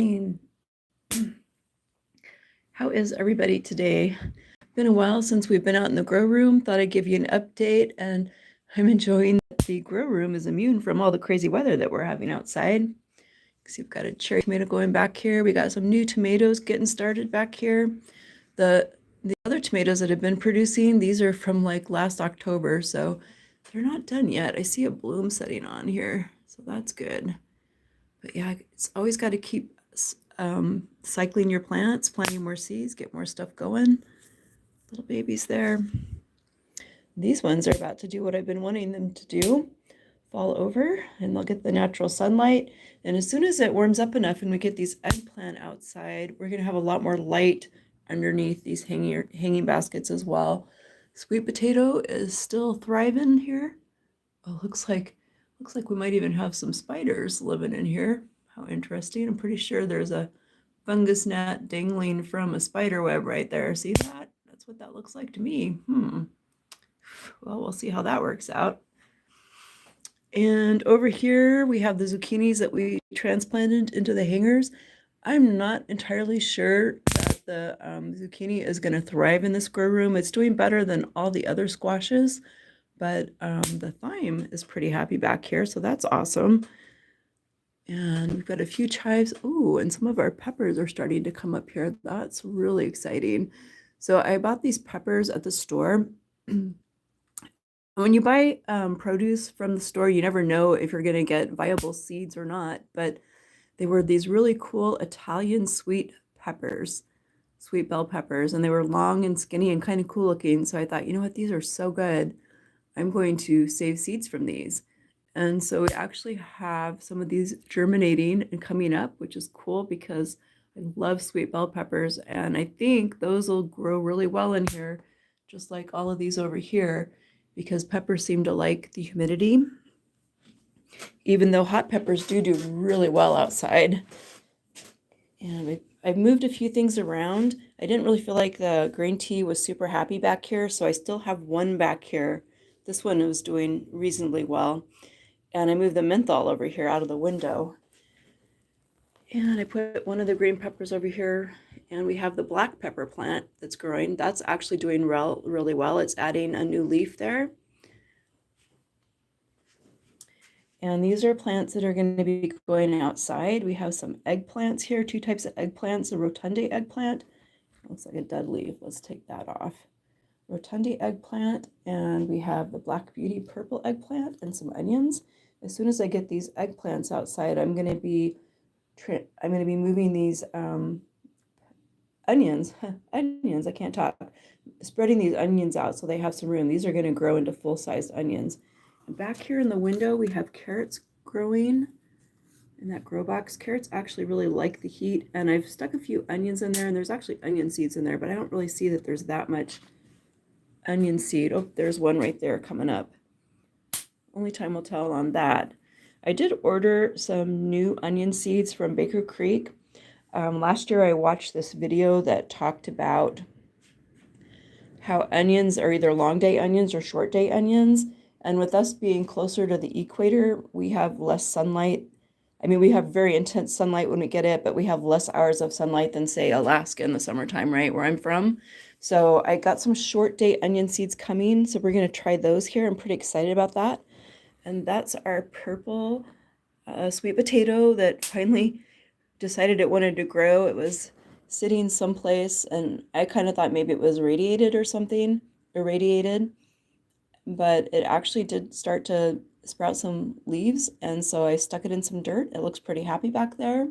morning. How is everybody today? Been a while since we've been out in the grow room. Thought I'd give you an update, and I'm enjoying that the grow room is immune from all the crazy weather that we're having outside. See, we've got a cherry tomato going back here. We got some new tomatoes getting started back here. The other tomatoes that have been producing, these are from like last October, so they're not done yet. I see a bloom setting on here, so that's good. But yeah, it's always got to keep cycling your plants, planting more seeds, get more stuff going. Little babies there. These ones are about to do what I've been wanting them to do, fall over, and they'll get the natural sunlight. And as soon as it warms up enough and we get these eggplant outside, we're going to have a lot more light underneath these hanging baskets as well. Sweet potato is still thriving here. Oh, looks like we might even have some spiders living in here. How interesting. I'm pretty sure there's a fungus net dangling from a spider web right there. See that? That's what that looks like to me. Well, we'll see how that works out. And over here, we have the zucchinis that we transplanted into the hangers. I'm not entirely sure that the zucchini is going to thrive in this grow room. It's doing better than all the other squashes, but the thyme is pretty happy back here, so that's awesome. And we've got a few chives. Ooh, and some of our peppers are starting to come up here. That's really exciting. So I bought these peppers at the store. When you buy produce from the store, you never know if you're going to get viable seeds or not, but they were these really cool Italian sweet peppers, sweet bell peppers, and they were long and skinny and kind of cool looking. So I thought, you know what, these are so good. I'm going to save seeds from these. And so we actually have some of these germinating and coming up, which is cool because I love sweet bell peppers. And I think those will grow really well in here, just like all of these over here, because peppers seem to like the humidity, even though hot peppers do really well outside. And I've moved a few things around. I didn't really feel like the green tea was super happy back here, so I still have one back here. This one was doing reasonably well. And I moved the menthol over here out of the window. And I put one of the green peppers over here, and we have the black pepper plant that's growing. That's actually doing really well. It's adding a new leaf there. And these are plants that are going to be going outside. We have some eggplants here, two types of eggplants, a rotunde eggplant. Looks like a dead leaf. Let's take that off. Rotunde eggplant, and we have the Black Beauty purple eggplant and some onions. As soon as I get these eggplants outside, I'm going to be moving these onions. Onions, I can't talk. Spreading these onions out so they have some room. These are going to grow into full-sized onions. And back here in the window, we have carrots growing in that grow box. Carrots actually really like the heat, and I've stuck a few onions in there, and there's actually onion seeds in there, but I don't really see that there's that much onion seed. Oh, there's one right there coming up. Only time will tell on that. I did order some new onion seeds from Baker Creek. Last year I watched this video that talked about how onions are either long day onions or short day onions. And with us being closer to the equator, we have less sunlight. I mean, we have very intense sunlight when we get it, but we have less hours of sunlight than, say, Alaska in the summertime, right, where I'm from. So I got some short day onion seeds coming, so we're going to try those here. I'm pretty excited about that. And that's our purple sweet potato that finally decided it wanted to grow. It was sitting someplace, and I kind of thought maybe it was irradiated, but it actually did start to sprout some leaves, and so I stuck it in some dirt. It looks pretty happy back there.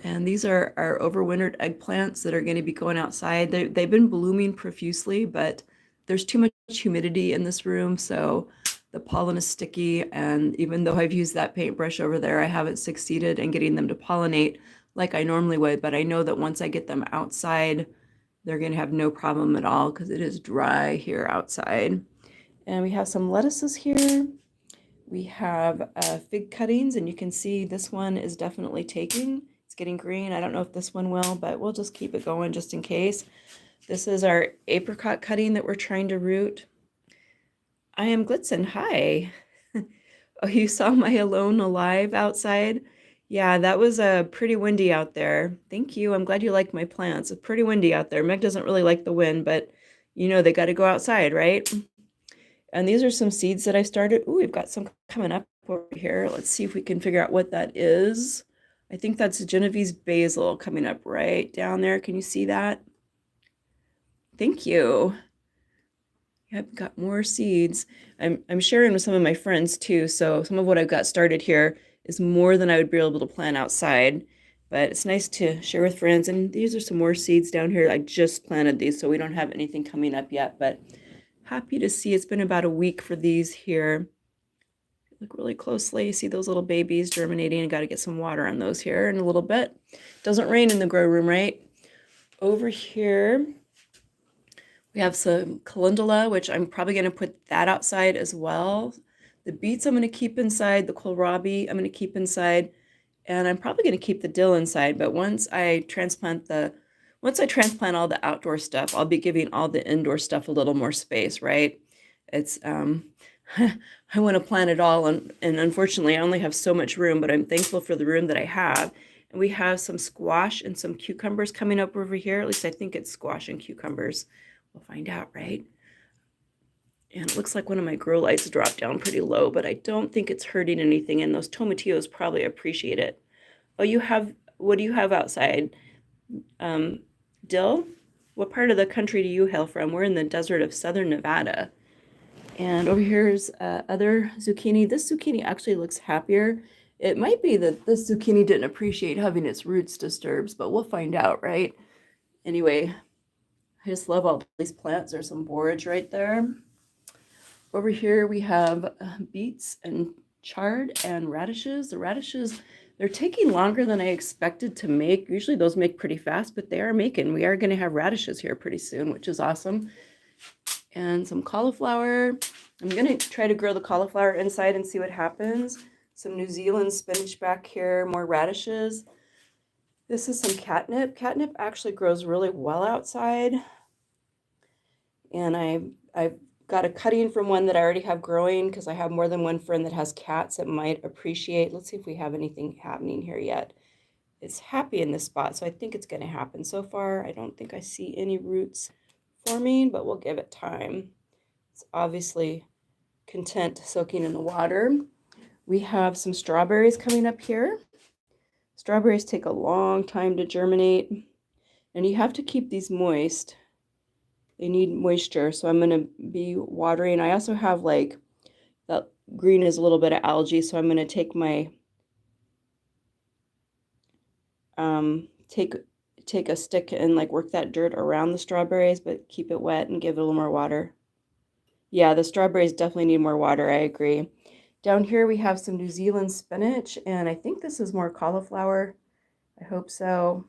And these are our overwintered eggplants that are going to be going outside. They've been blooming profusely, but there's too much humidity in this room, so the pollen is sticky, and even though I've used that paintbrush over there, I haven't succeeded in getting them to pollinate like I normally would, but I know that once I get them outside, they're going to have no problem at all because it is dry here outside. And we have some lettuces here. We have fig cuttings, and you can see this one is definitely taking. It's getting green. I don't know if this one will, but we'll just keep it going just in case. This is our apricot cutting that we're trying to root. I am Blitzen. Hi. Oh, you saw my Alone Alive outside? Yeah, that was pretty windy out there. Thank you. I'm glad you like my plants. It's pretty windy out there. Meg doesn't really like the wind, but you know they got to go outside, right? And these are some seeds that I started. Ooh, we've got some coming up over here. Let's see if we can figure out what that is. I think that's Genovese basil coming up right down there. Can you see that? Thank you. Yep, got more seeds. I'm sharing with some of my friends too, so some of what I've got started here is more than I would be able to plant outside. But it's nice to share with friends. And these are some more seeds down here. I just planted these, so we don't have anything coming up yet, but happy to see it's been about a week for these here. Look really closely, see those little babies germinating. I got to get some water on those here in a little bit. Doesn't rain in the grow room, right? Over here, we have some calendula, which I'm probably going to put that outside as well. The beets I'm going to keep inside. The kohlrabi I'm going to keep inside. And I'm probably going to keep the dill inside. But once I transplant all the outdoor stuff, I'll be giving all the indoor stuff a little more space, right? It's I want to plant it all, and unfortunately I only have so much room, but I'm thankful for the room that I have. And we have some squash and some cucumbers coming up over here. At least I think it's squash and cucumbers. We'll find out, right? And it looks like one of my grow lights dropped down pretty low, but I don't think it's hurting anything, and those tomatillos probably appreciate it. Oh, what do you have outside? Dill? What part of the country do you hail from? We're in the desert of southern Nevada. And over here's other zucchini. This zucchini actually looks happier. It might be that this zucchini didn't appreciate having its roots disturbed, but we'll find out, right? Anyway, I just love all these plants. There's some borage right there. Over here we have beets and chard and radishes. The radishes, they're taking longer than I expected to make. Usually those make pretty fast, but they are making. We are going to have radishes here pretty soon, which is awesome. And some cauliflower. I'm going to try to grow the cauliflower inside and see what happens. Some New Zealand spinach back here, more radishes. This is some catnip. Catnip actually grows really well outside. And I've got a cutting from one that I already have growing because I have more than one friend that has cats that might appreciate. Let's see if we have anything happening here yet. It's happy in this spot, so I think it's going to happen. So far, I don't think I see any roots forming, but we'll give it time. It's obviously content soaking in the water. We have some strawberries coming up here. Strawberries take a long time to germinate, and you have to keep these moist. They need moisture, so I'm going to be watering. I also have like that green is a little bit of algae, so I'm going to take my take a stick and like work that dirt around the strawberries, but keep it wet and give it a little more water. Yeah, the strawberries definitely need more water. I agree. Down here we have some New Zealand spinach, and I think this is more cauliflower. I hope so.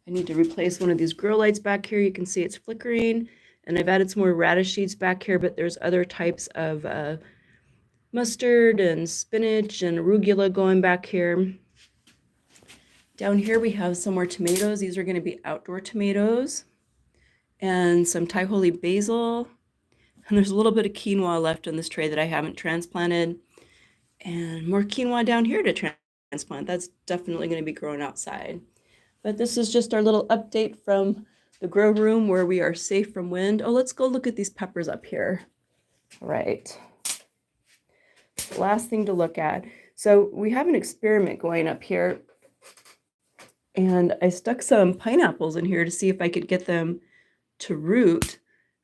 I need to replace one of these grow lights back here. You can see it's flickering, and I've added some more radish seeds back here, but there's other types of mustard and spinach and arugula going back here. Down here we have some more tomatoes. These are going to be outdoor tomatoes, and some Thai holy basil. And there's a little bit of quinoa left in this tray that I haven't transplanted, and more quinoa down here to transplant. That's definitely going to be growing outside. But this is just our little update from the grow room where we are safe from wind. Oh, let's go look at these peppers up here. All right. Last thing to look at. So we have an experiment going up here, and I stuck some pineapples in here to see if I could get them to root.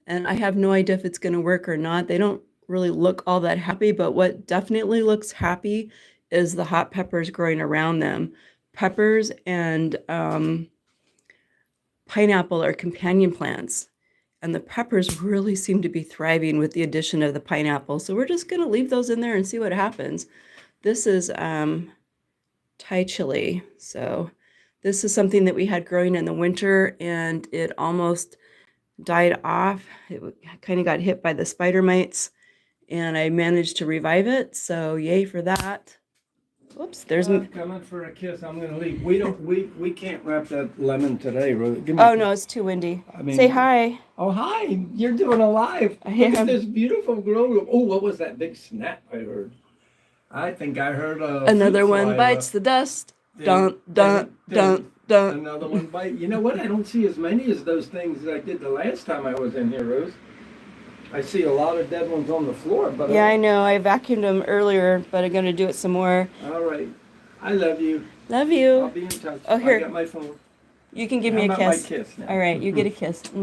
And I have no idea if it's going to work or not. They don't really look all that happy, but what definitely looks happy is the hot peppers growing around them. Peppers and pineapple are companion plants, and the peppers really seem to be thriving with the addition of the pineapple. So we're just going to leave those in there and see what happens. This is Thai chili. So this is something that we had growing in the winter, and it almost died off. It kind of got hit by the spider mites, and I managed to revive it. So yay for that. Oops, there's coming for a kiss. I'm gonna leave. We can't wrap that lemon today, really. Oh no, it's too windy. Say hi. Oh hi, you're doing a live. Look at this beautiful grow room. Oh, what was that big snap I heard? I think I heard a Another fruit one fly, bites the dust. dun, Dun, dun, dun, dun. Another one bite. You know what? I don't see as many as those things that I did the last time I was in here, Rose. I see a lot of dead ones on the floor, but Yeah, I know. I vacuumed them earlier, but I'm going to do it some more. all right. I love you. Love I'll you. be in touch. Oh, here. I got my phone. You can give How me a about my kiss. kiss now? All right, you get a kiss. I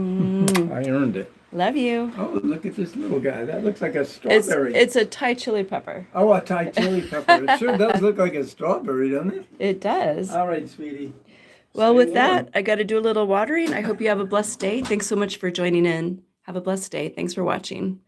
earned it. Love you. Oh, look at this little guy. That looks like a strawberry. It's a Thai chili pepper. Oh, a Thai chili pepper. It sure does look like a strawberry, doesn't it? It does. All right, sweetie. Well, Stay with that, warm. I got to do a little watering. I hope you have a blessed day. Thanks so much for joining in. Have a blessed day. Thanks for watching.